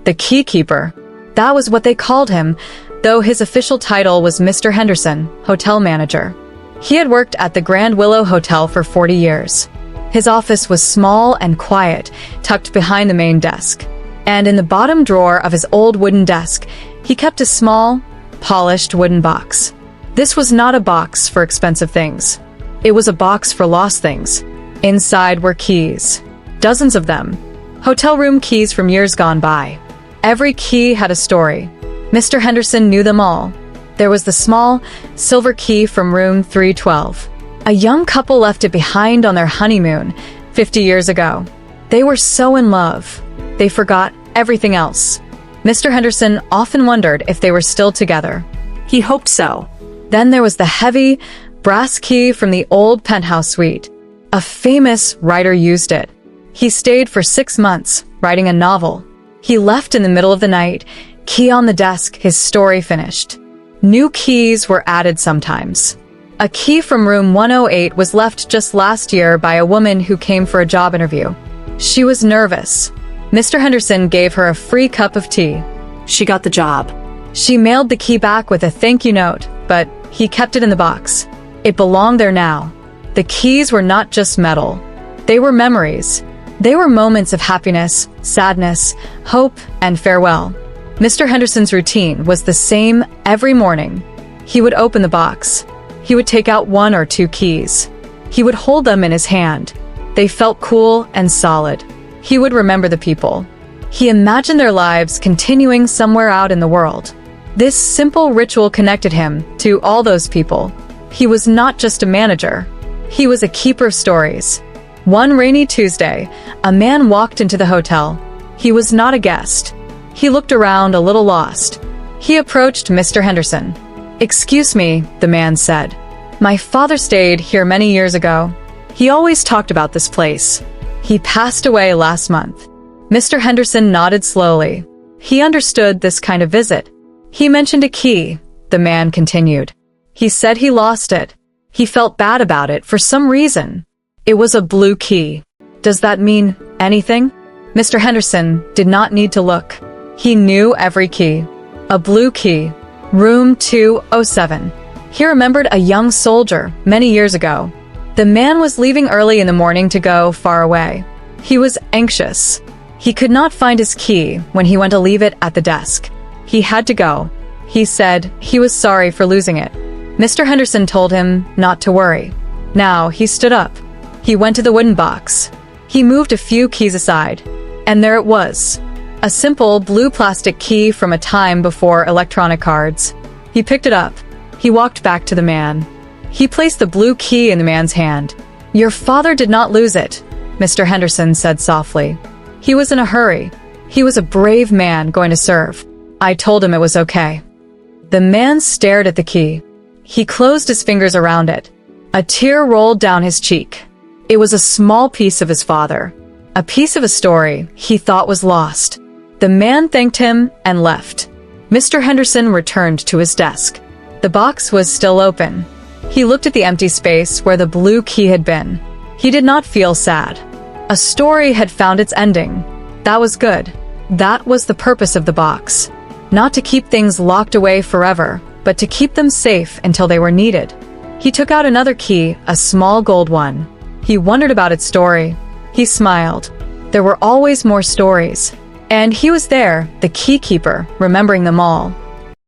The key keeper. That was what they called him, though his official title was Mr. Henderson, hotel manager. He had worked at the Grand Willow Hotel for 40 years. His office was small and quiet, tucked behind the main desk. And in the bottom drawer of his old wooden desk, he kept a small, polished wooden box. This was not a box for expensive things. It was a box for lost things. Inside were keys. Dozens of them. Hotel room keys from years gone by. Every key had a story. Mr. Henderson knew them all. There was the small, silver key from room 312. A young couple left it behind on their honeymoon 50 years ago. They were so in love. They forgot everything else. Mr. Henderson often wondered if they were still together. He hoped so. Then there was the heavy, brass key from the old penthouse suite. A famous writer used it. He stayed for 6 months, writing a novel. He left in the middle of the night, key on the desk, his story finished. New keys were added sometimes. A key from room 108 was left just last year by a woman who came for a job interview. She was nervous. Mr. Henderson gave her a free cup of tea. She got the job. She mailed the key back with a thank you note, but he kept it in the box. It belonged there now. The keys were not just metal. They were memories. They were moments of happiness, sadness, hope, and farewell. Mr. Henderson's routine was the same every morning. He would open the box. He would take out 1 or 2 keys. He would hold them in his hand. They felt cool and solid. He would remember the people. He imagined their lives continuing somewhere out in the world. This simple ritual connected him to all those people. He was not just a manager. He was a keeper of stories. One rainy Tuesday, a man walked into the hotel. He was not a guest. He looked around a little lost. He approached Mr. Henderson. "Excuse me," the man said. "My father stayed here many years ago. He always talked about this place. He passed away last month." Mr. Henderson nodded slowly. He understood this kind of visit. "He mentioned a key," the man continued. "He said he lost it. He felt bad about it for some reason. It was a blue key. Does that mean anything?" Mr. Henderson did not need to look. He knew every key. A blue key. Room 207. He remembered a young soldier many years ago. The man was leaving early in the morning to go far away. He was anxious. He could not find his key when he went to leave it at the desk. He had to go. He said he was sorry for losing it. Mr. Henderson told him not to worry. Now he stood up. He went to the wooden box. He moved a few keys aside. And there it was. A simple blue plastic key from a time before electronic cards. He picked it up. He walked back to the man. He placed the blue key in the man's hand. "Your father did not lose it," Mr. Henderson said softly. "He was in a hurry. He was a brave man going to serve. I told him it was okay." The man stared at the key. He closed his fingers around it. A tear rolled down his cheek. It was a small piece of his father. A piece of a story he thought was lost. The man thanked him and left. Mr. Henderson returned to his desk. The box was still open. He looked at the empty space where the blue key had been. He did not feel sad. A story had found its ending. That was good. That was the purpose of the box. Not to keep things locked away forever, but to keep them safe until they were needed. He took out another key, a small gold one. He wondered about its story. He smiled. There were always more stories. And he was there, the key keeper, remembering them all.